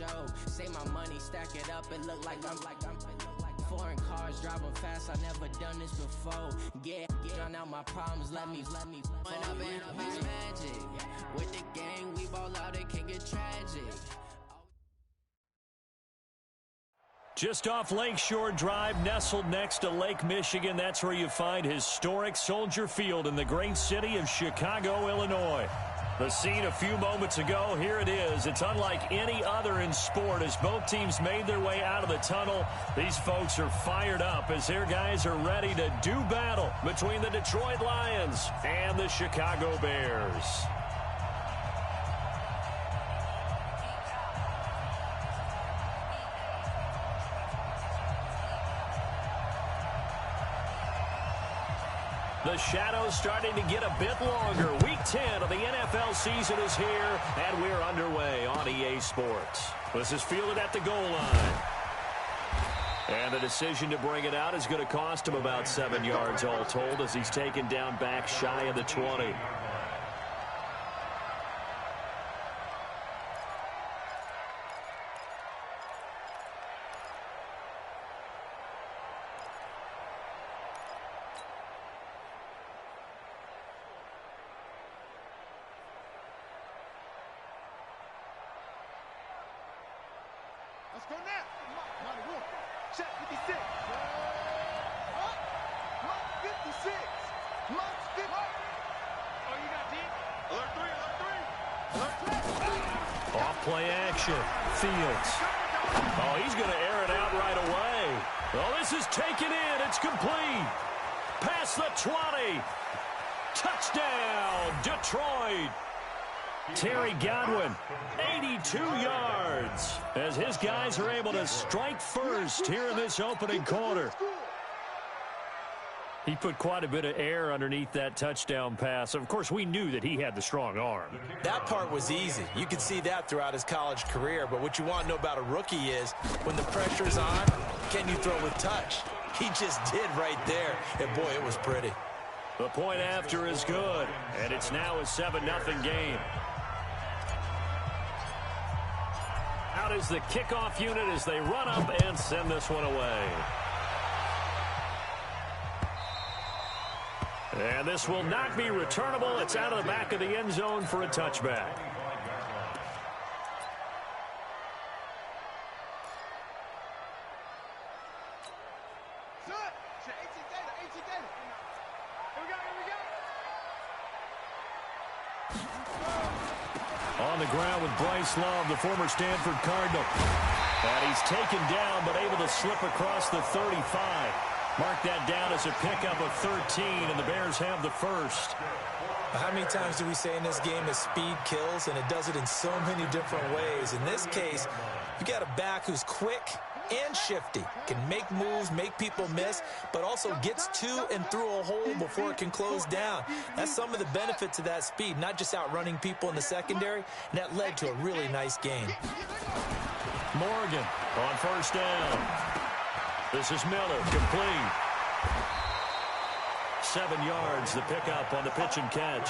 show. Say my money, stack it up, it look like I'm foreign cars, driving fast, I never done this before. Get drown out my problems, let me When up and up is magic. With the gang, we ball out, it can get tragic. Just off Lakeshore Drive, nestled next to Lake Michigan, that's where you find historic Soldier Field in the great city of Chicago, Illinois. The scene a few moments ago, here it is. It's unlike any other in sport as both teams made their way out of the tunnel. These folks are fired up as their guys are ready to do battle between the Detroit Lions and the Chicago Bears. The shadow's starting to get a bit longer. Week 10 of the NFL season is here, and we're underway on EA Sports. This is fielded at the goal line. And the decision to bring it out is going to cost him about 7 yards all told as he's taken down back shy of the 20. Let's go now. Not a rookie. Check 56. Mark 56. Mark 50. Oh, you got deep. Alert 3, alert 3. Alert 3. Off play action. Fields. Oh, he's going to air it out right away. Oh, this is taken in. It's complete. Past the 20. Touchdown, Detroit. Terry Godwin, 82 yards, as his guys are able to strike first here in this opening quarter. He put quite a bit of air underneath that touchdown pass. Of course, we knew that he had the strong arm. That part was easy. You could see that throughout his college career. But what you want to know about a rookie is when the pressure's on, can you throw with touch? He just did right there. And, boy, it was pretty. The point after is good, and it's now a 7-0 game. Out is the kickoff unit as they run up and send this one away. And this will not be returnable. It's out of the back of the end zone for a touchback. On the ground with Bryce Love, the former Stanford Cardinal. And he's taken down, but able to slip across the 35. Mark that down as a pickup of 13, and the Bears have the first. How many times do we say in this game that speed kills, and it does it in so many different ways? In this case, you got a back who's quick and shifty, can make moves, make people miss, but also gets to and through a hole before it can close down. That's some of the benefits of that speed, not just outrunning people in the secondary, and that led to a really nice game. Morgan on first down. This is Miller, complete. 7 yards, the pickup on the pitch and catch.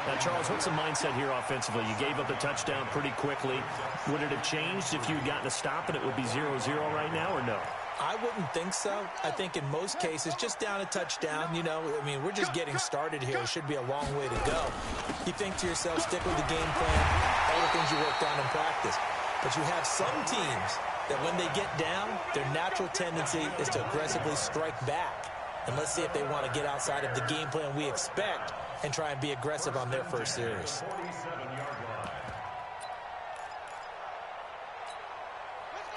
Now, Charles, what's the mindset here offensively? You gave up a touchdown pretty quickly. Would it have changed if you had gotten a stop and it would be 0-0 right now, or no? I wouldn't think so. I think in most cases, just down a touchdown, you know, I mean, we're just getting started here. It should be a long way to go. You think to yourself, stick with the game plan, all the things you worked on in practice. But you have some teams that when they get down, their natural tendency is to aggressively strike back. And let's see if they want to get outside of the game plan we expect and try and be aggressive on their first series.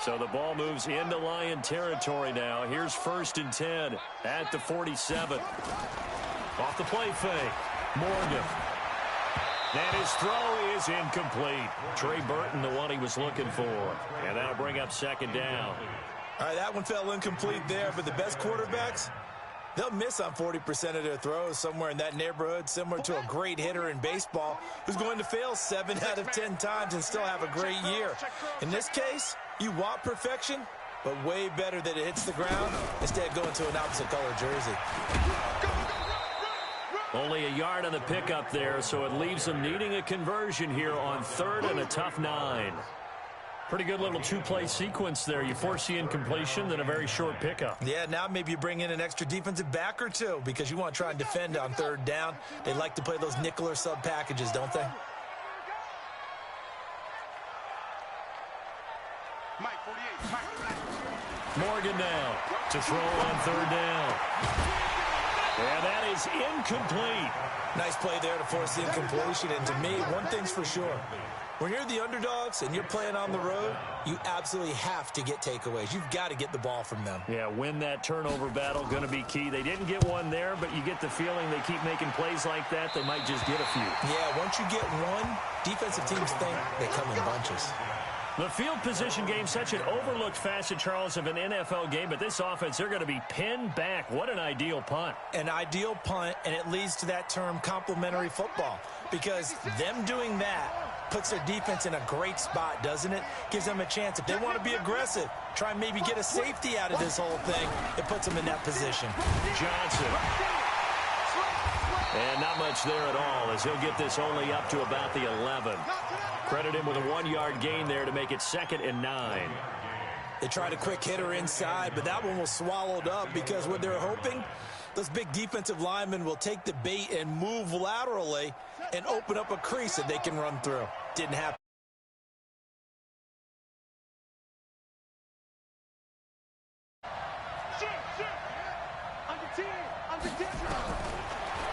So the ball moves into Lion territory now. Here's 1st and 10 at the 47. Off the play fake. Morgan. And his throw is incomplete. Trey Burton, the one he was looking for. And that'll bring up 2nd down. All right, that one fell incomplete there, but the best quarterbacks, they'll miss on 40% of their throws, somewhere in that neighborhood, similar to a great hitter in baseball who's going to fail 7 out of 10 times and still have a great year. In this case, you want perfection, but way better that it hits the ground instead of going to an opposite color jersey. Only a yard on the pickup there, so it leaves them needing a conversion here on 3rd and a tough 9. Pretty good little two-play sequence there. You force the incompletion, then a very short pickup. Yeah, now maybe you bring in an extra defensive back or two because you want to try and defend on third down. They like to play those nickel or sub packages, don't they? Morgan now to throw on third down. And that is incomplete. Nice play there to force the incompletion. And to me, one thing's for sure. When you're the underdogs and you're playing on the road, you absolutely have to get takeaways. You've got to get the ball from them. Yeah, win that turnover battle, going to be key. They didn't get one there, but you get the feeling they keep making plays like that, they might just get a few. Yeah, once you get one, defensive teams think they come in bunches. The field position game, such an overlooked facet, Charles, of an NFL game, but this offense, they're going to be pinned back. What an ideal punt. An ideal punt, and it leads to that term complementary football, because them doing that puts their defense in a great spot, doesn't it? Gives them a chance. If they want to be aggressive, try and maybe get a safety out of this whole thing, it puts them in that position. Johnson. And not much there at all, as he'll get this only up to about the 11. Credit him with a 1-yard gain there to make it 2nd and 9. They tried a quick hitter inside, but that one was swallowed up because what they're hoping, those big defensive linemen will take the bait and move laterally and open up a crease that they can run through. Didn't happen.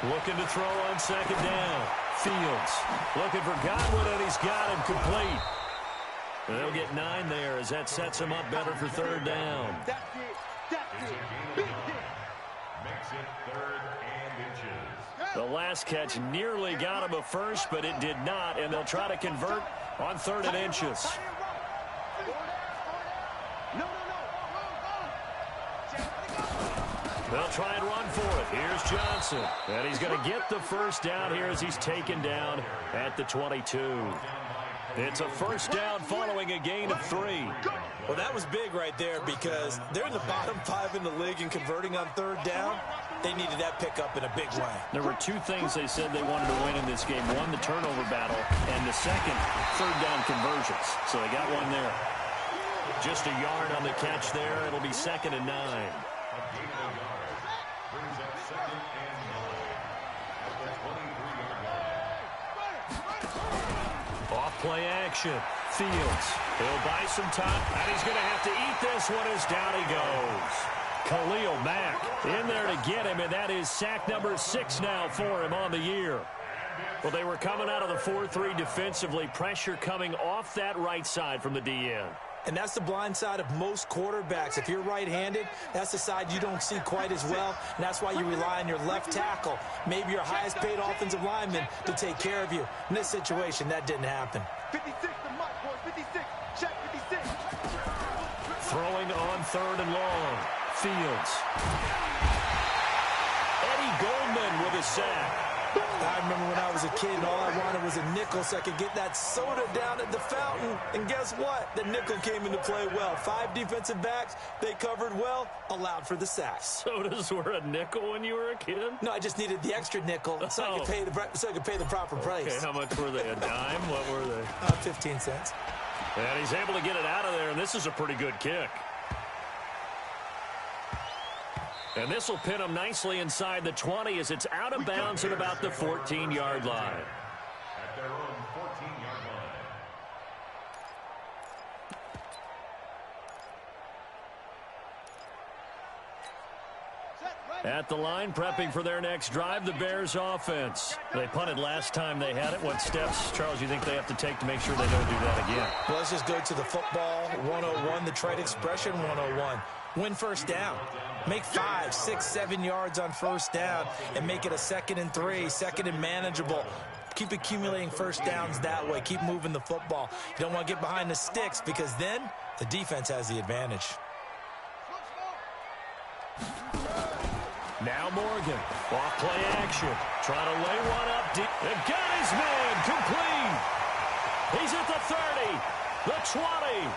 Looking to throw on 2nd down. Fields looking for Godwin, and he's got him complete. They'll get 9 there as that sets him up better for 3rd down. That's it. Big hit. Makes it 3rd and inches. The last catch nearly got him a first, but it did not, and they'll try to convert on 3rd and inches. They'll try and run for it. Here's Johnson. And he's going to get the first down here as he's taken down at the 22. It's a first down following a gain of 3. Well, that was big right there because they're in the bottom 5 in the league and converting on 3rd down. They needed that pickup in a big way. There were 2 things they said they wanted to win in this game. One, the turnover battle, and the second, 3rd down conversions. So they got one there. Just a yard on the catch there. It'll be 2nd and 9. Off-play action. Fields. He'll buy some time, and he's going to have to eat this one as down he goes. Khalil Mack in there to get him, and that is sack number 6 now for him on the year. Well, they were coming out of the 4-3 defensively. Pressure coming off that right side from the DN. And that's the blind side of most quarterbacks. If you're right-handed, that's the side you don't see quite as well. And that's why you rely on your left tackle, maybe your highest-paid offensive lineman, to take care of you. In this situation, that didn't happen. 56 to Mike, boys. 56. Check 56. Throwing on 3rd and long. Fields. Eddie Goldman with a sack. I remember when I was a kid and all I wanted was a nickel so I could get that soda down at the fountain. And guess what? The nickel came into play well. 5 defensive backs, they covered well, allowed for the sacks. Sodas were a nickel when you were a kid? No, I just needed the extra nickel so I could pay the proper price. Okay, how much were they? A dime? What were they? 15 cents. And he's able to get it out of there, and this is a pretty good kick. And this will pin him nicely inside the 20 as it's out of bounds at about the 14-yard line. At their own 14-yard line. At the line, prepping for their next drive, the Bears offense. They punted last time they had it. What steps, Charles, you think they have to take to make sure they don't do that again? Well, let's just go to the football 101, the trade expression 101. Win first down. Make 5, 6, 7 yards on first down and make it a 2nd and 3, 2nd and manageable. Keep accumulating first downs that way. Keep moving the football. You don't want to get behind the sticks because then the defense has the advantage. Now Morgan, off play action, trying to lay one up deep. They've got his man complete. He's at the 30, the 20.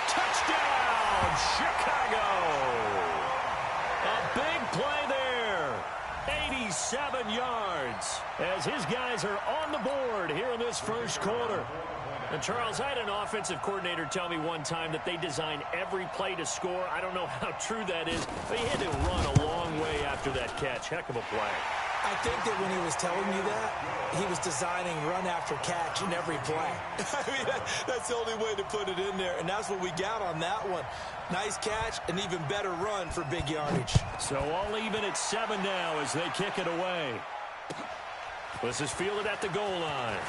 Touchdown, Chicago. A big play there. 87 yards as his guys are on the board here in this first quarter. And Charles, I had an offensive coordinator tell me one time that they design every play to score. I don't know how true that is, but he had to run a long way after that catch. Heck of a play. I think that when he was telling you that, he was designing run after catch in every play. I mean, that's the only way to put it in there, and that's what we got on that one. Nice catch, an even better run for big yardage. So all even at 7 now as they kick it away. This is fielded at the goal line.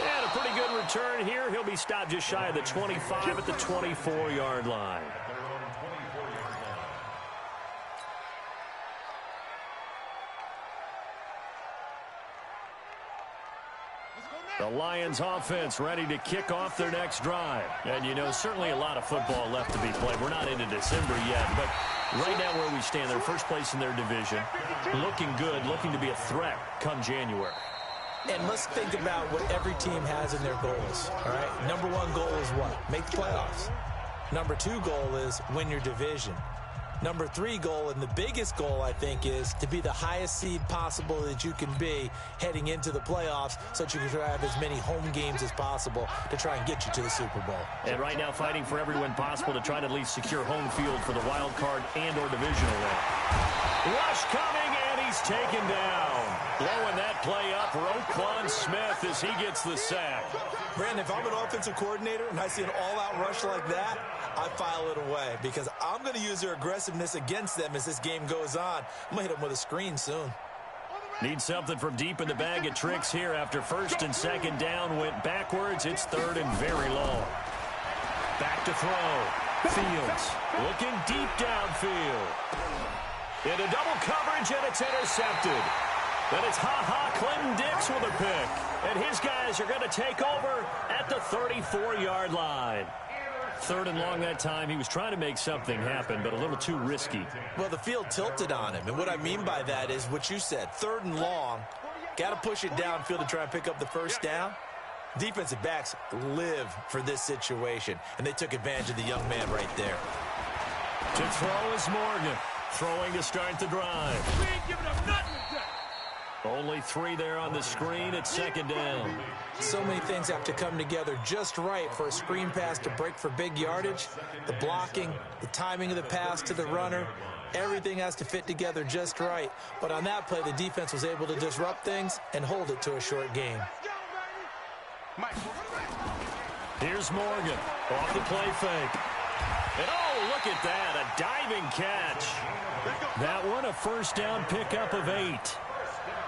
And a pretty good return here. He'll be stopped just shy of the 25 at the 24-yard line. The Lions offense ready to kick off their next drive. And, you know, certainly a lot of football left to be played. We're not into December yet, but right now where we stand, they're first place in their division. Looking good, looking to be a threat come January. And let's think about what every team has in their goals, all right? Number 1 goal is what? Make the playoffs. Number 2 goal is win your division. Number 3 goal, and the biggest goal, I think, is to be the highest seed possible that you can be heading into the playoffs so that you can have as many home games as possible to try and get you to the Super Bowl. And right now fighting for every win possible to try to at least secure home field for the wild card and or divisional win. Rush coming, and he's taken down. Blowing that play up, Roquan Smith as he gets the sack. Brandon, if I'm an offensive coordinator and I see an all-out rush like that, I file it away because I'm going to use their aggressiveness against them as this game goes on. I'm going to hit them with a screen soon. Need something from deep in the bag of tricks here after first and second down went backwards. It's third and very long. Back to throw. Fields looking deep downfield. Into double coverage, and it's intercepted. Then it's Clinton Dix with a pick. And his guys are going to take over at the 34-yard line. Third and long that time. He was trying to make something happen, but a little too risky. Well, the field tilted on him, and what I mean by that is what you said. Third and long, got to push it downfield to try and pick up the first down. Defensive backs live for this situation, and they took advantage of the young man right there. To throw is Morgan. Throwing to start the drive. We ain't giving up nothing today. Only 3 there on the screen at second down. So many things have to come together just right for a screen pass to break for big yardage. The blocking, the timing of the pass to the runner, everything has to fit together just right. But on that play, the defense was able to disrupt things and hold it to a short game. Here's Morgan off the play fake. And oh, look at that, a diving catch. That one a first down pickup of 8.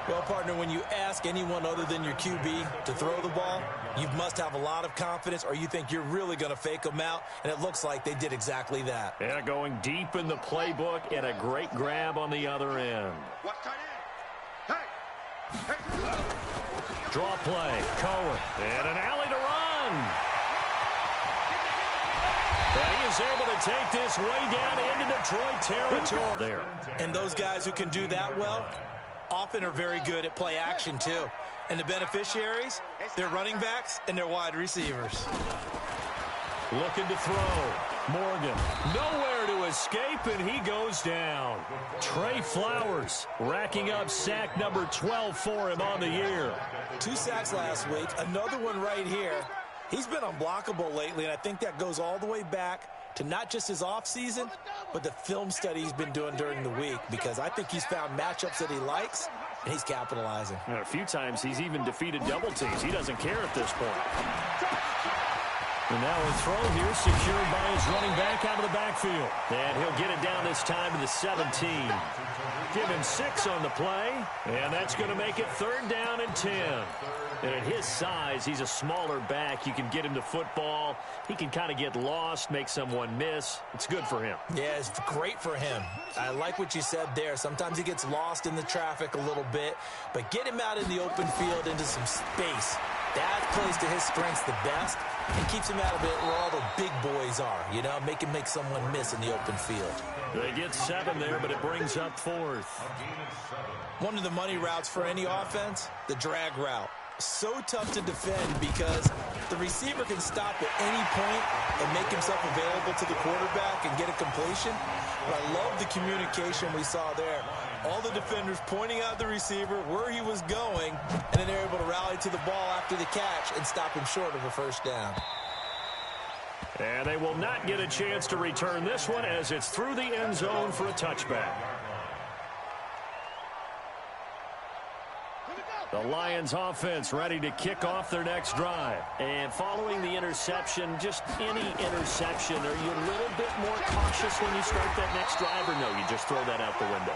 Well, partner, when you ask anyone other than your QB to throw the ball, you must have a lot of confidence or you think you're really going to fake them out, and it looks like they did exactly that. Yeah, going deep in the playbook and a great grab on the other end. Draw play, Cohen, and an alley to run. And he is able to take this way down into Detroit territory there. And those guys who can do that well often are very good at play action too. And the beneficiaries, they're running backs and they're wide receivers. Looking to throw. Morgan nowhere to escape, and he goes down. Trey Flowers racking up sack number 12 for him on the year. 2 sacks last week, another one right here. He's been unblockable lately, and I think that goes all the way back to not just his offseason, but the film study he's been doing during the week, because I think he's found matchups that he likes, and he's capitalizing. And a few times he's even defeated double teams. He doesn't care at this point. And now a throw here secured by his running back out of the backfield. And he'll get it down this time to the 17. Give him 6 on the play, and that's going to make it 3rd down and 10. And at his size, he's a smaller back. You can get him to football. He can kind of get lost, make someone miss. It's good for him. Yeah, it's great for him. I like what you said there. Sometimes he gets lost in the traffic a little bit, but get him out in the open field into some space. That plays to his strengths the best and keeps him out of it where all the big boys are, you know, make him make someone miss in the open field. They get 7 there, but it brings up 4th. One of the money routes for any offense, the drag route. So tough to defend because the receiver can stop at any point and make himself available to the quarterback and get a completion. But I love the communication we saw there. All the defenders pointing out the receiver where he was going, and then they're able to rally to the ball after the catch and stop him short of a first down. And they will not get a chance to return this one as it's through the end zone for a touchback. The Lions offense ready to kick off their next drive. And following the interception, just any interception, are you a little bit more cautious when you start that next drive, or no, you just throw that out the window?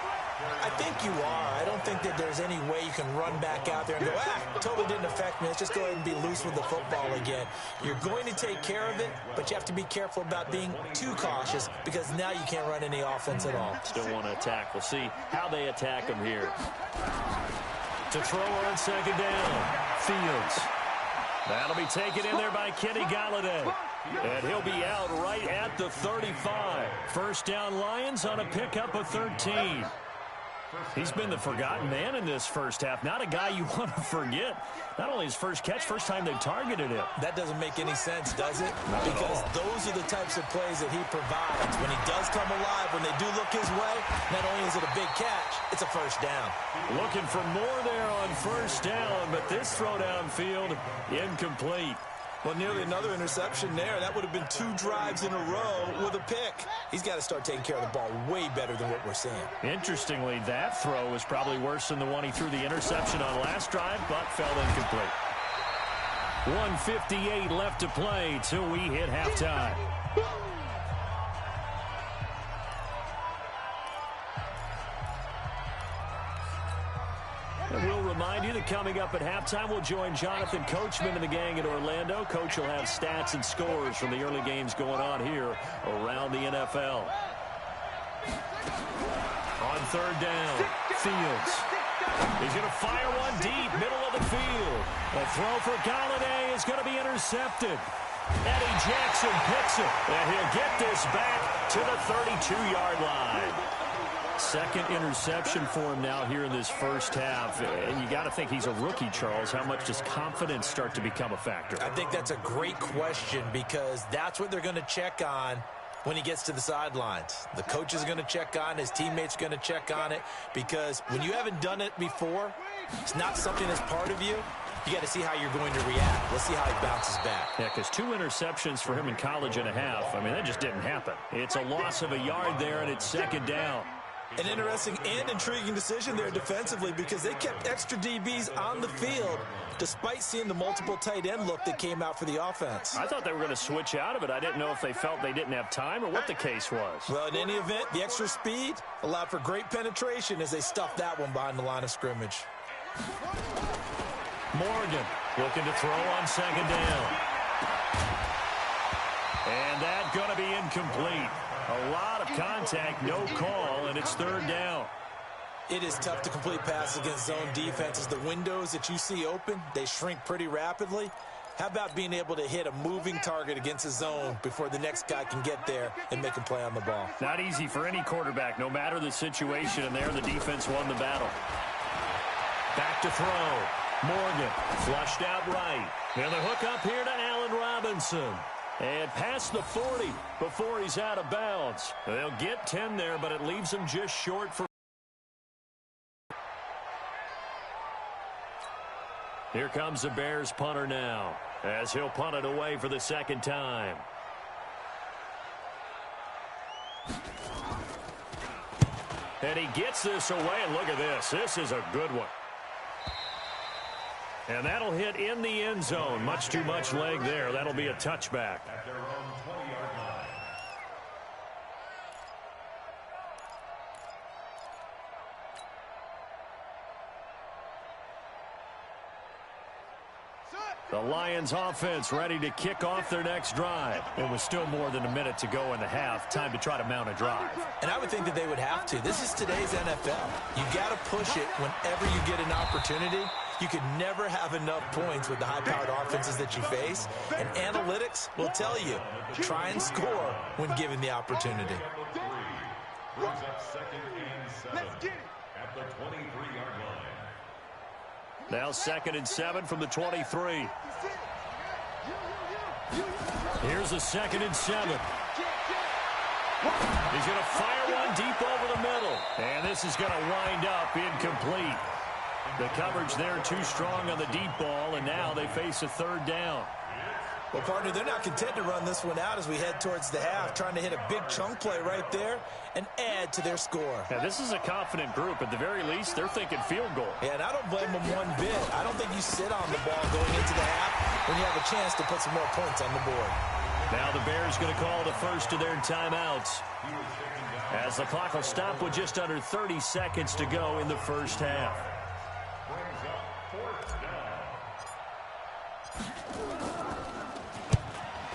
I think you are. I don't think that there's any way you can run back out there and go, totally didn't affect me. Let's just go ahead and be loose with the football again. You're going to take care of it, but you have to be careful about being too cautious because now you can't run any offense at all. Still want to attack. We'll see how they attack them here. To throw on second down, Fields. That'll be taken in there by Kenny Galladay. And he'll be out right at the 35. First down Lions on a pickup of 13. He's been the forgotten man in this first half. Not a guy you want to forget. Not only his first catch, first time they've targeted him. That doesn't make any sense, does it? Because those are the types of plays that he provides. When he does come alive, when they do look his way, not only is it a big catch, it's a first down. Looking for more there on first down, but this throw downfield, incomplete. Well, nearly another interception there. That would have been 2 drives in a row with a pick. He's got to start taking care of the ball way better than what we're seeing. Interestingly, that throw was probably worse than the one he threw the interception on last drive, but fell incomplete. 1:58 left to play till we hit halftime. And we'll remind you that coming up at halftime, we'll join Jonathan Coachman and the gang in Orlando. Coach will have stats and scores from the early games going on here around the NFL. On third down, Fields. He's going to fire one deep, middle of the field. A throw for Galladay is going to be intercepted. Eddie Jackson picks it, and he'll get this back to the 32-yard line. Second interception for him now here in this first half. And you got to think he's a rookie, Charles. How much does confidence start to become a factor? I think that's a great question because that's what they're going to check on when he gets to the sidelines. The coach is going to check on, his teammates are going to check on it because when you haven't done it before, it's not something that's part of you. You got to see how you're going to react. Let's see how he bounces back. Yeah, because 2 interceptions for him in college and a half. I mean, that just didn't happen. It's a loss of a yard there, and it's second down. An interesting and intriguing decision there defensively because they kept extra DBs on the field despite seeing the multiple tight end look that came out for the offense. I thought they were going to switch out of it. I didn't know if they felt they didn't have time or what the case was. Well, in any event, the extra speed allowed for great penetration as they stuffed that one behind the line of scrimmage. Morgan looking to throw on second down. And that's going to be incomplete. A lot of contact, no call, and it's third down. It is tough to complete passes against zone defenses. The windows that you see open, they shrink pretty rapidly. How about being able to hit a moving target against a zone before the next guy can get there and make a play on the ball? Not easy for any quarterback, no matter the situation, and there the defense won the battle. Back to throw. Morgan flushed out right. And the hook up here to Allen Robinson. And past the 40 before he's out of bounds. They'll get 10 there, but it leaves him just short for. Here comes the Bears punter now, as he'll punt it away for the second time. And he gets this away, and look at this. This is a good one. And that'll hit in the end zone. Much too much leg there. That'll be a touchback. The Lions offense ready to kick off their next drive. It was still more than a minute to go in the half. Time to try to mount a drive. And I would think that they would have to. This is today's NFL. You got to push it whenever you get an opportunity. You could never have enough points with the high-powered offenses that you face. And analytics will tell you, try and score when given the opportunity. Let's get it. At the 23-yard line. Now 2nd and 7 from the 23. Here's a 2nd and 7. He's going to fire one deep over the middle. And this is going to wind up incomplete. The coverage there too strong on the deep ball, and now they face a third down. Well, partner, they're not content to run this one out as we head towards the half, trying to hit a big chunk play right there and add to their score. Yeah, this is a confident group. At the very least, they're thinking field goal. Yeah, and I don't blame them one bit. I don't think you sit on the ball going into the half when you have a chance to put some more points on the board. Now the Bears going to call the first of their timeouts, as the clock will stop with just under 30 seconds to go in the first half.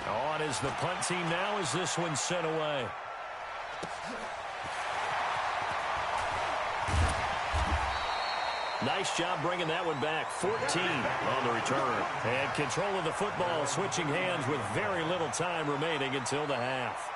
On is the punt team now as this one's sent away. Nice job bringing that one back. 14 on the return. And control of the football, switching hands with very little time remaining until the half.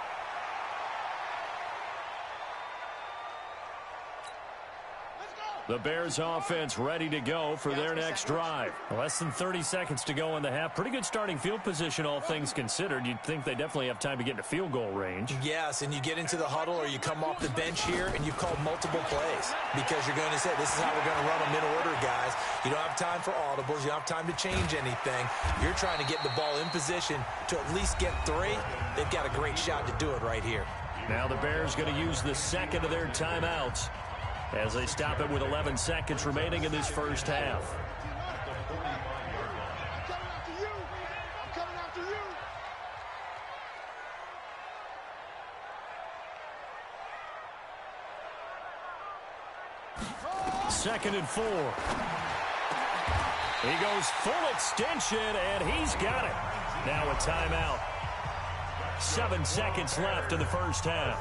The Bears offense ready to go for their next drive. Less than 30 seconds to go in the half. Pretty good starting field position, all things considered. You'd think they definitely have time to get into field goal range. Yes, and you get into the huddle or you come off the bench here and you've called multiple plays because you're going to say, this is how we're going to run them in order, guys. You don't have time for audibles. You don't have time to change anything. You're trying to get the ball in position to at least get 3. They've got a great shot to do it right here. Now the Bears going to use the second of their timeouts as they stop it with 11 seconds remaining in this first half. Second and 4. He goes full extension, and he's got it. Now a timeout. 7 seconds left in the first half.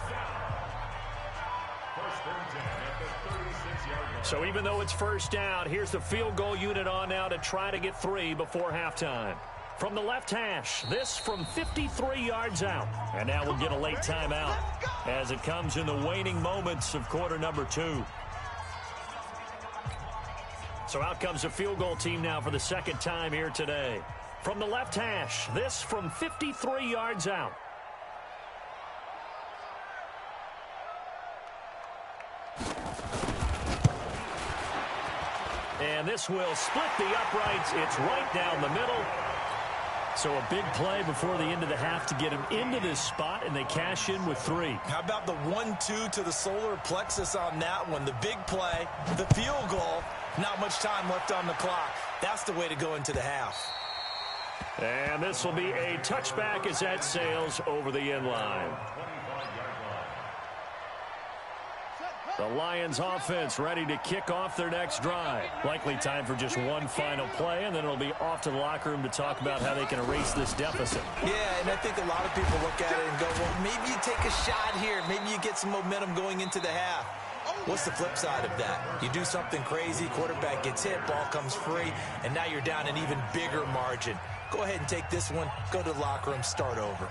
So even though it's first down, here's the field goal unit on now to try to get 3 before halftime. From the left hash, this from 53 yards out. And now we'll get a late timeout as it comes in the waning moments of quarter number 2. So out comes the field goal team now for the second time here today. From the left hash, this from 53 yards out. And this will split the uprights. It's right down the middle. So a big play before the end of the half to get him into this spot, and they cash in with 3. How about the 1-2 to the solar plexus on that one? The big play, the field goal, not much time left on the clock. That's the way to go into the half. And this will be a touchback as that sails over the end line. The Lions offense ready to kick off their next drive. Likely time for just one final play, and then it'll be off to the locker room to talk about how they can erase this deficit. Yeah, and I think a lot of people look at it and go, well, maybe you take a shot here. Maybe you get some momentum going into the half. What's the flip side of that? You do something crazy, quarterback gets hit, ball comes free, and now you're down an even bigger margin. Go ahead and take this one, go to the locker room, start over.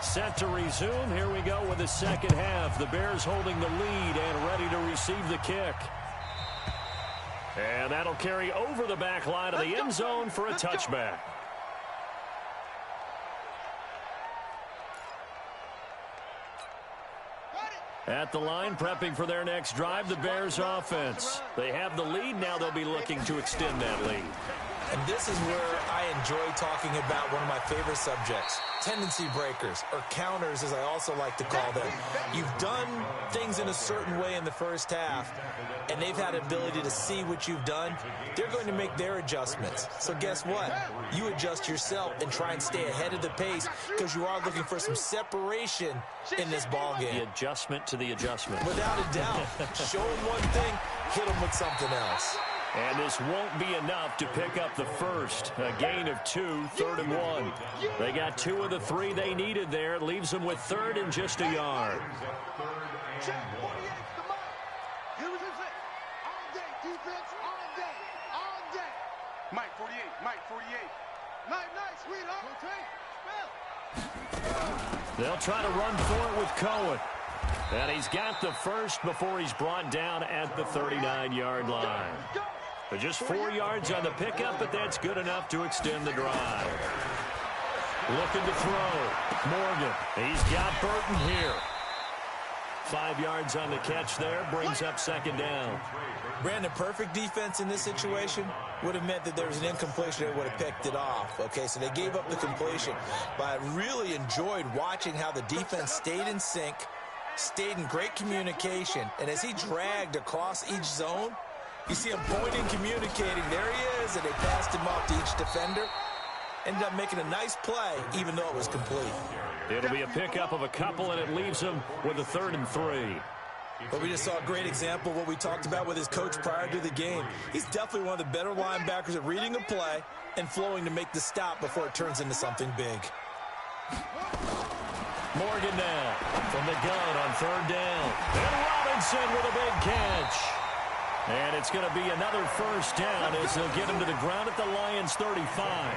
Set to resume. Here we go with the second half. The Bears holding the lead and ready to receive the kick. And that'll carry over the back line of the end zone for a touchback. At the line, prepping for their next drive, the Bears offense. They have the lead. Now they'll be looking to extend that lead. And this is where I enjoy talking about one of my favorite subjects, tendency breakers, or counters as I also like to call them. You've done things in a certain way in the first half, and they've had ability to see what you've done. They're going to make their adjustments. So guess what? You adjust yourself and try and stay ahead of the pace because you are looking for some separation in this ballgame. The adjustment to the adjustment. Without a doubt. Show them one thing, hit them with something else. And this won't be enough to pick up the first. A gain of 2, 3rd and 1. They got 2 of the 3 they needed there. It leaves them with 3rd and just a yard. Mike 48, Mike 48. Nice, sweetheart. They'll try to run for it with Cohen. And he's got the first before he's brought down at the 39-yard line. But just 4 yards on the pickup, but that's good enough to extend the drive. Looking to throw. Morgan. He's got Burton here. 5 yards on the catch there. Brings up second down. Brandon, perfect defense in this situation would have meant that there was an incompletion that would have picked it off. Okay, so they gave up the completion. But I really enjoyed watching how the defense stayed in sync, stayed in great communication. And as he dragged across each zone, you see him pointing, communicating. There he is, and they passed him off to each defender. Ended up making a nice play, even though it was complete. It'll be a pickup of a couple, and it leaves him with a 3rd and 3. But we just saw a great example of what we talked about with his coach prior to the game. He's definitely one of the better linebackers at reading a play and flowing to make the stop before it turns into something big. Morgan now from the gun on 3rd down. And Robinson with a big catch. And it's going to be another first down as they'll get him to the ground at the Lions' 35.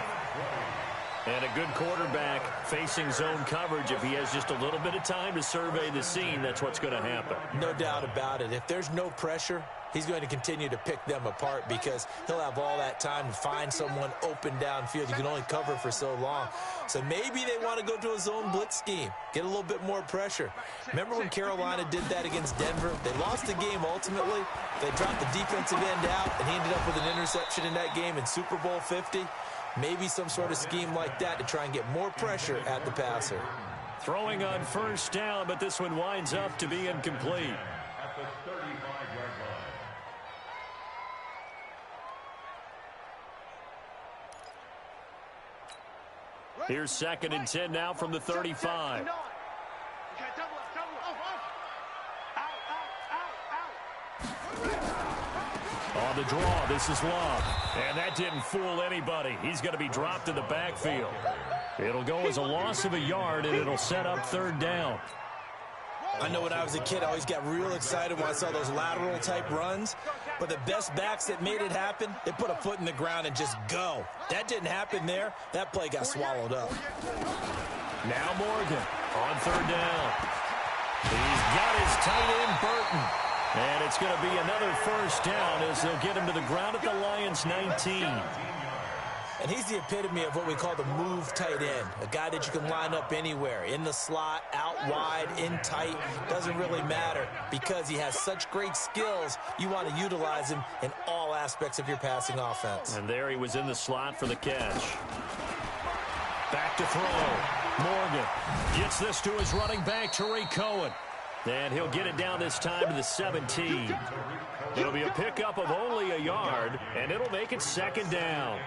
And a good quarterback facing zone coverage. If he has just a little bit of time to survey the scene, that's what's going to happen. No doubt about it. If there's no pressure, he's going to continue to pick them apart because he'll have all that time to find someone open downfield. You can only cover for so long. So maybe they want to go to a zone blitz scheme, get a little bit more pressure. Remember when Carolina did that against Denver? They lost the game ultimately. They dropped the defensive end out, and he ended up with an interception in that game in Super Bowl 50. Maybe some sort of scheme like that to try and get more pressure at the passer. Throwing on first down, but this one winds up to be incomplete. Here's 2nd and 10 now from the 35. On the draw, this is Love. And that didn't fool anybody. He's going to be dropped in the backfield. It'll go as a loss of a yard, and it'll set up 3rd down. I know when I was a kid, I always got real excited when I saw those lateral-type runs. But the best backs that made it happen, they put a foot in the ground and just go. That didn't happen there. That play got swallowed up. Now Morgan on 3rd down. He's got his tight end, Burton. And it's going to be another first down as they'll get him to the ground at the Lions' 19. And he's the epitome of what we call the move tight end, a guy that you can line up anywhere, in the slot, out wide, in tight, doesn't really matter because he has such great skills. You want to utilize him in all aspects of your passing offense. And there he was in the slot for the catch. Back to throw. Morgan gets this to his running back, Tariq Cohen. And he'll get it down this time to the 17. It'll be a pickup of only a yard, and it'll make it 2nd down.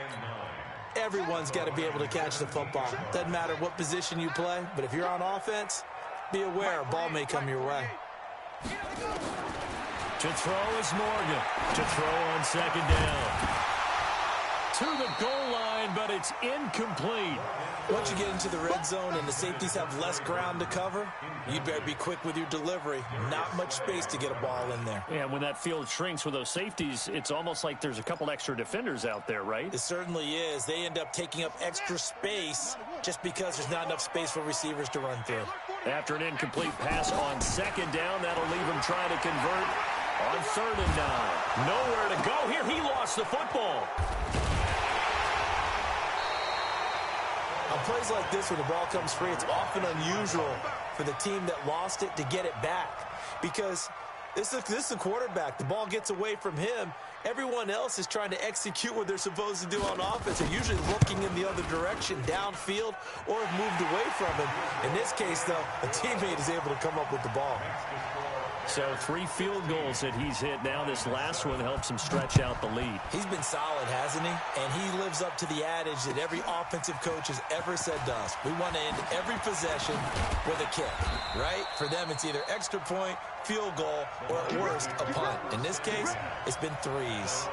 Everyone's got to be able to catch the football. Doesn't matter what position you play, but if you're on offense, be aware a ball may come your way. To throw is Morgan. To throw on 2nd down. To the goal line, but it's incomplete. Once you get into the red zone and the safeties have less ground to cover, you'd better be quick with your delivery. Not much space to get a ball in there. Yeah, when that field shrinks with those safeties, it's almost like there's a couple extra defenders out there, right? It certainly is. They end up taking up extra space just because there's not enough space for receivers to run through. After an incomplete pass on 2nd down, that'll leave him trying to convert on 3rd and 9. Nowhere to go here. He lost the football. On plays like this where the ball comes free, it's often unusual for the team that lost it to get it back because this is a quarterback. The ball gets away from him. Everyone else is trying to execute what they're supposed to do on offense. They're usually looking in the other direction, downfield, or have moved away from him. In this case, though, a teammate is able to come up with the ball. So 3 field goals that he's hit now. This last one helps him stretch out the lead. He's been solid, hasn't he? And he lives up to the adage that every offensive coach has ever said to us. We want to end every possession with a kick, right? For them, it's either extra point, field goal, or at worst, a punt. In this case, it's been 3s.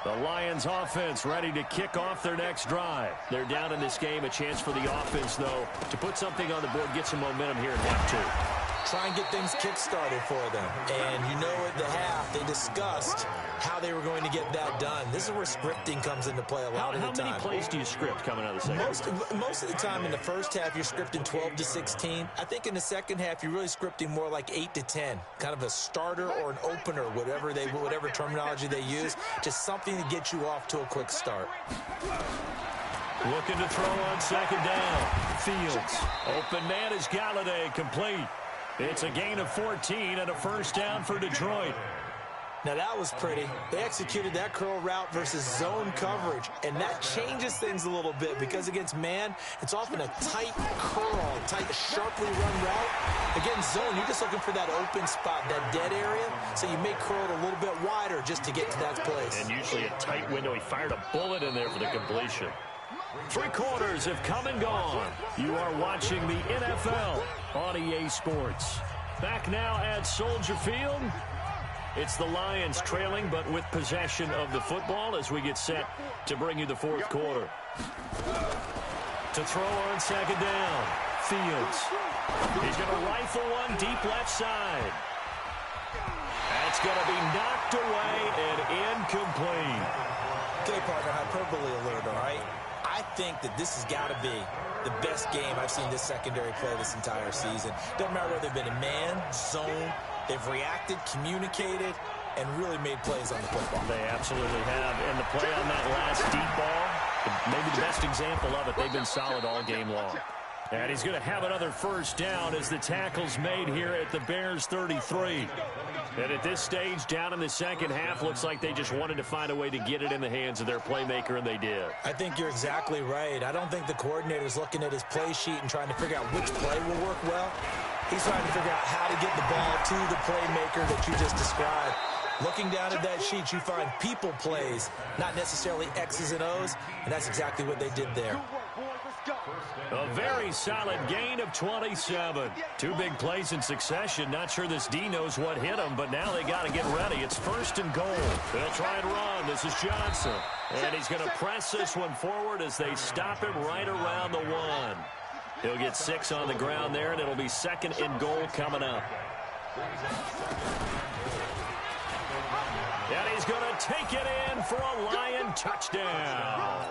The Lions offense ready to kick off their next drive. They're down in this game. A chance for the offense, though, to put something on the board, get some momentum here in half 2. Try and get things kick-started for them. And you know at the half, they discussed how they were going to get that done. This is where scripting comes into play a lot of the time. How many plays do you script coming out of the second? Most of the time in the first half, you're scripting 12 to 16. I think in the second half, you're really scripting more like 8 to 10, kind of a starter or an opener, whatever terminology they use, just something to get you off to a quick start. Looking to throw on second down. Fields. Open man is Galladay, complete. It's a gain of 14 and a first down for Detroit. Now, that was pretty. They executed that curl route versus zone coverage, and that changes things a little bit because against man, it's often a tight curl, tight, sharply run route. Against zone, you're just looking for that open spot, that dead area, so you may curl it a little bit wider just to get to that place. And usually a tight window. He fired a bullet in there for the completion. 3 quarters have come and gone. You are watching the NFL on EA Sports. Back now at Soldier Field. It's the Lions trailing, but with possession of the football as we get set to bring you the fourth quarter. To throw on second down. Fields. He's going to rifle one deep left side. That's going to be knocked away and incomplete. Okay, partner, hyperbole alert, all right? I think that this has got to be the best game I've seen this secondary play this entire season. Doesn't matter whether they've been in man, zone, they've reacted, communicated, and really made plays on the football. They absolutely have. And the play on that last deep ball, maybe the best example of it, they've been solid all game long. And he's going to have another first down as the tackle's made here at the Bears 33. And at this stage, down in the second half, looks like they just wanted to find a way to get it in the hands of their playmaker, and they did. I think you're exactly right. I don't think the coordinator's looking at his play sheet and trying to figure out which play will work well. He's trying to figure out how to get the ball to the playmaker that you just described. Looking down at that sheet, you find people plays, not necessarily X's and O's, and that's exactly what they did there. A very solid gain of 27. 2 big plays in succession. Not sure this D knows what hit him, but now they got to get ready. It's first and goal. They'll try and run. This is Johnson. And he's going to press this one forward as they stop him right around the 1. He'll get 6 on the ground there, and it'll be second and goal coming up. And he's going to take it in for a Lion touchdown.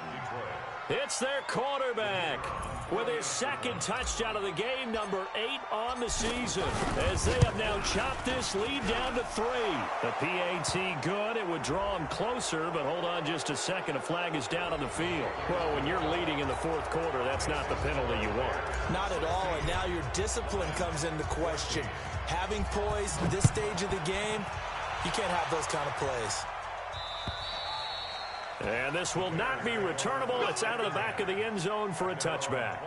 It's their quarterback with his second touchdown of the game, number 8 on the season, as they have now chopped this lead down to 3. The PAT good. It would draw him closer, but hold on just a second. A flag is down on the field. Well, when you're leading in the fourth quarter, that's not the penalty you want. Not at all, and now your discipline comes into question. Having poise at this stage of the game, you can't have those kind of plays. And this will not be returnable. It's out of the back of the end zone for a touchback.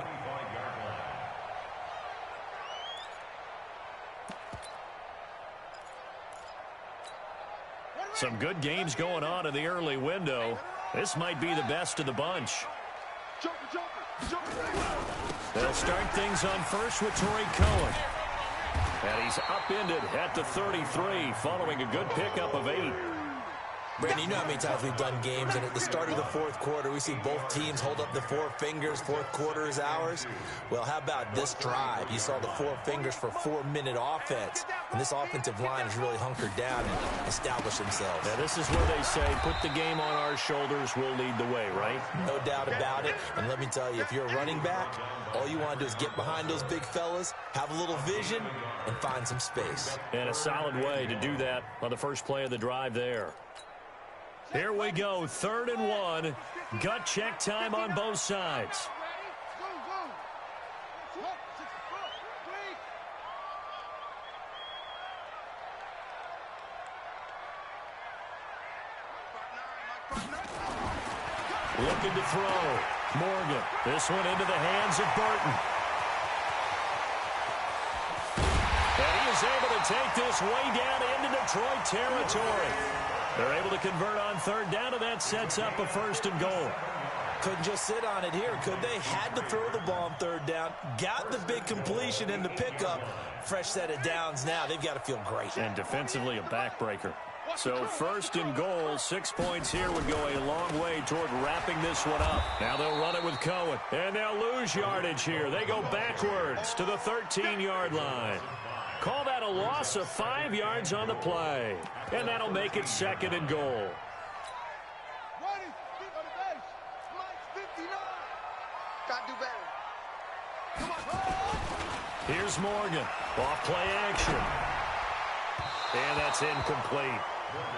Some good games going on in the early window. This might be the best of the bunch. They'll start things on first with Torrey Cohen. And he's upended at the 33 following a good pickup of 8. Brandon, you know how many times we've done games, and at the start of the fourth quarter, we see both teams hold up the 4 fingers, fourth quarter is ours. Well, how about this drive? You saw the 4 fingers for 4-minute offense, and this offensive line has really hunkered down and established themselves. Now, this is where they say, put the game on our shoulders, we'll lead the way, right? No doubt about it, and let me tell you, if you're a running back, all you want to do is get behind those big fellas, have a little vision, and find some space. And a solid way to do that on the first play of the drive there. Here we go, 3rd and 1. Gut check time on both sides. Looking to throw. Morgan. This one into the hands of Burton. And he is able to take this way down into Detroit territory. They're able to convert on 3rd down, and that sets up a 1st and goal. Couldn't just sit on it here, could they? Had to throw the ball on 3rd down. Got the big completion in the pickup. Fresh set of downs now. They've got to feel great. And defensively, a backbreaker. So 1st and goal, 6 points here would go a long way toward wrapping this one up. Now they'll run it with Cohen. And they'll lose yardage here. They go backwards to the 13-yard line. Call that a a loss of 5 yards on the play. And that'll make it 2nd and goal. Here's Morgan. Off play action. And that's incomplete.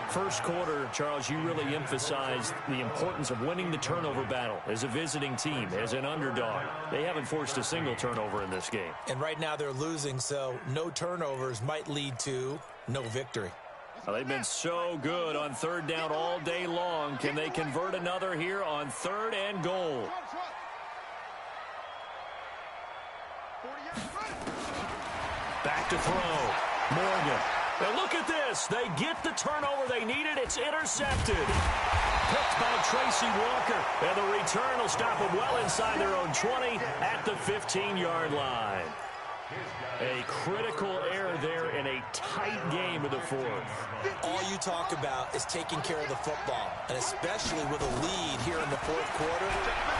First quarter, Charles, you really emphasized the importance of winning the turnover battle as a visiting team, as an underdog. They haven't forced a single turnover in this game. And right now they're losing, so no turnovers might lead to no victory. Well, they've been so good on 3rd down all day long. Can they convert another here on 3rd and goal? Back to throw. Morgan. And look at this. They get the turnover they needed. It's intercepted. Picked by Tracy Walker. And the return will stop them well inside their own 20 at the 15-yard line. A critical error there in a tight game of the 4th. All you talk about is taking care of the football, and especially with a lead here in the 4th quarter.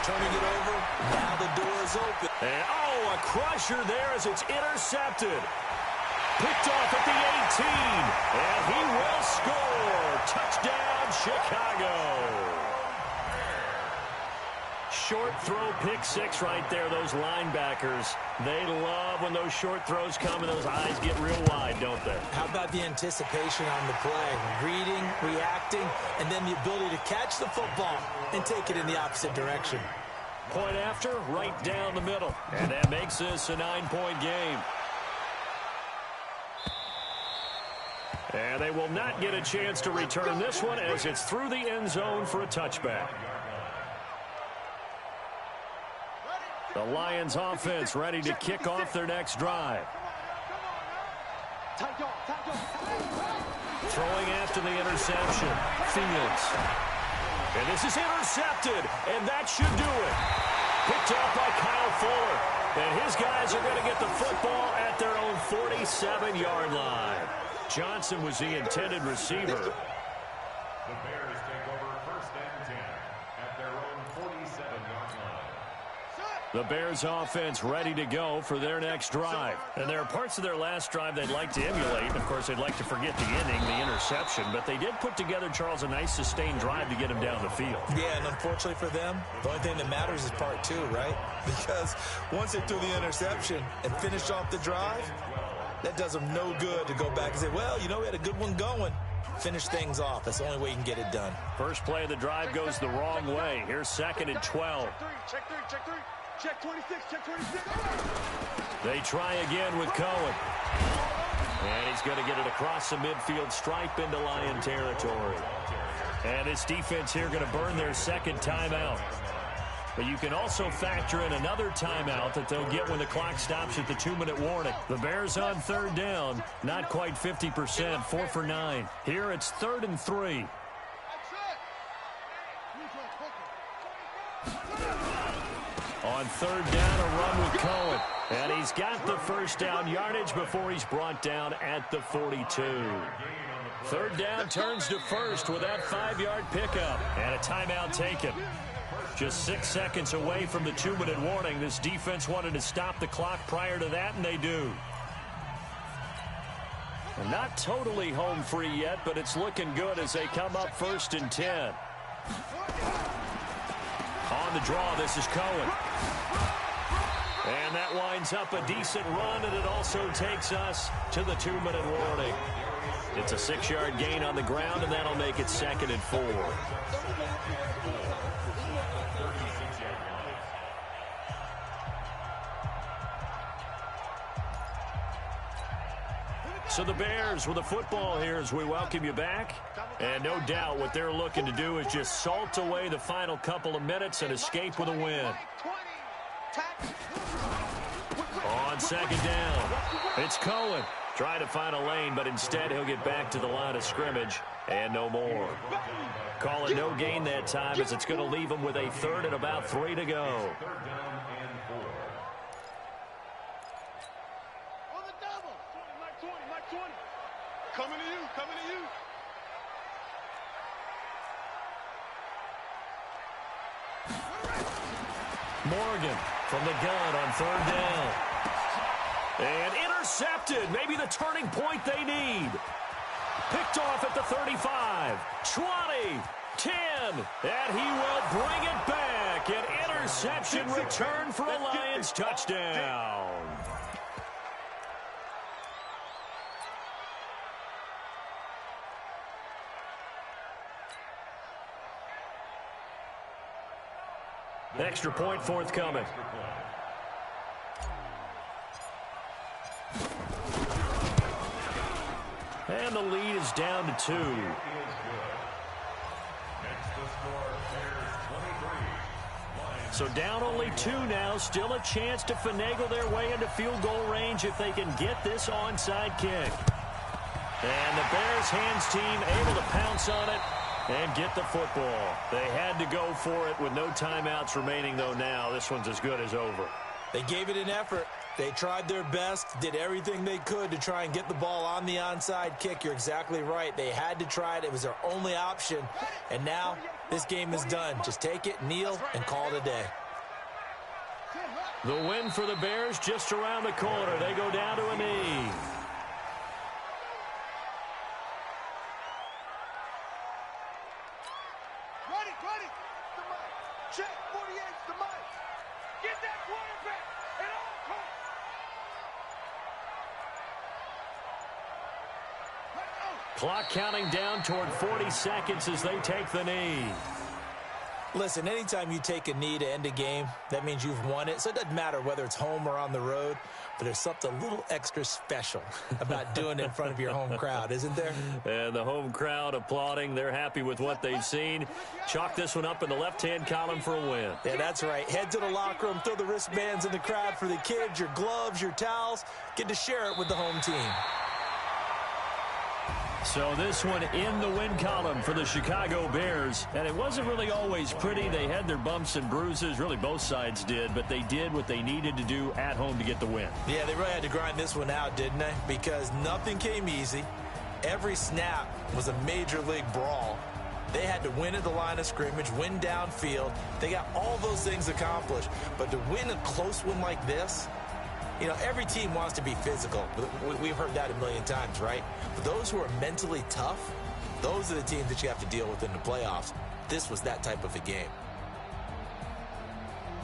Turning it over, now the door is open. And, a crusher there as it's intercepted. Picked off at the 18, and he will score. Touchdown, Chicago. Short throw, pick 6 right there, those linebackers. They love when those short throws come and those eyes get real wide, don't they? How about the anticipation on the play? Reading, reacting, and then the ability to catch the football and take it in the opposite direction. Point after, right down the middle. And that makes this a 9-point game. And they will not get a chance to return this one as it's through the end zone for a touchback. The Lions offense ready to kick off their next drive. Throwing after the interception. Fields. And this is intercepted, and that should do it. Picked up by Kyle Fuller. And his guys are going to get the football at their own 47-yard line. Johnson was the intended receiver. The Bears take over 1st and 10 at their own 47-yard line. The Bears offense ready to go for their next drive. And there are parts of their last drive they'd like to emulate. Of course, they'd like to forget the inning, the interception. But they did put together, Charles, a nice sustained drive to get him down the field. Yeah, and unfortunately for them, the only thing that matters is part 2, right? Because once they threw the interception and finished off the drive, that does them no good to go back and say, well, you know, we had a good one going. Finish things off. That's the only way you can get it done. First play of the drive goes the wrong way. Here's 2nd and 12. Check 3. Check 26. Check 26. They try again with Cohen. And he's going to get it across the midfield stripe into Lion territory. And this defense here going to burn their 2nd timeout. But you can also factor in another timeout that they'll get when the clock stops at the 2-minute warning. The Bears on 3rd down, not quite 50%, 4 for 9. Here it's 3rd and 3. On 3rd down, a run with Cohen. And he's got the first down yardage before he's brought down at the 42. 3rd down turns to 1st with that 5-yard pickup. And a timeout taken. Just 6 seconds away from the 2-minute warning. This defense wanted to stop the clock prior to that, and they do. And not totally home free yet, but it's looking good as they come up 1st and 10. On the draw, this is Cohen. And that winds up a decent run, and it also takes us to the 2-minute warning. It's a 6-yard gain on the ground, and that'll make it 2nd and 4. So the Bears with the football here as we welcome you back. And no doubt what they're looking to do is just salt away the final couple of minutes and escape with a win. On 2nd down, it's Cohen. Trying to find a lane, but instead he'll get back to the line of scrimmage and no more. Call it no gain that time as it's going to leave him with a 3rd and about 3 to go. Coming to you. Morgan from the gun on 3rd down. And Intercepted. Maybe the turning point they need. Picked off at the 35, 20, 10, and he will bring it back. An interception return for a Lions touchdown. Extra point forthcoming. And the lead is down to 2. So down only 2 now. Still a chance to finagle their way into field goal range if they can get this onside kick. And the Bears hands team able to pounce on it and get the football. They had to go for it with no timeouts remaining, though. Now this one's as good as over. They gave it an effort. They tried their best, did everything they could to try and get the ball on the onside kick. You're exactly right. They had to try it. It was their only option. And now this game is done. Just take it, kneel, and call it a day. The win for the Bears just around the corner. They go down to a knee. Check, 48's the mic. Get that quarterback at all costs. Clock counting down toward 40 seconds as they take the knee. Listen, anytime you take a knee to end a game, that means you've won it. So it doesn't matter whether it's home or on the road, but there's something a little extra special about doing it in front of your home crowd, isn't there? And the home crowd applauding. They're happy with what they've seen. Chalk this one up in the left-hand column for a win. Yeah, that's right. Head to the locker room, throw the wristbands in the crowd for the kids, your gloves, your towels. Get to share it with the home team. So this one in the win column for the Chicago Bears. And it wasn't really always pretty. They had their bumps and bruises. Really, both sides did. But they did what they needed to do at home to get the win. Yeah, they really had to grind this one out, didn't they? Because nothing came easy. Every snap was a major league brawl. They had to win at the line of scrimmage, win downfield. They got all those things accomplished. But to win a close one like this, you know, every team wants to be physical. We've heard that a million times, right? But those who are mentally tough, those are the teams that you have to deal with in the playoffs. This was that type of a game.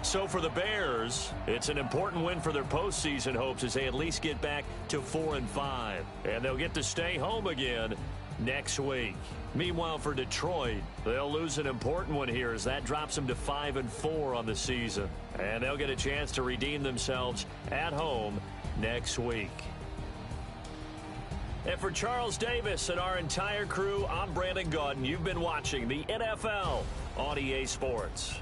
So for the Bears, it's an important win for their postseason hopes as they at least get back to 4-5. And they'll get to stay home again next week. Meanwhile, for Detroit, they'll lose an important one here as that drops them to 5-4 on the season. And they'll get a chance to redeem themselves at home next week. And for Charles Davis and our entire crew, I'm Brandon Gaudin. You've been watching the NFL on EA Sports.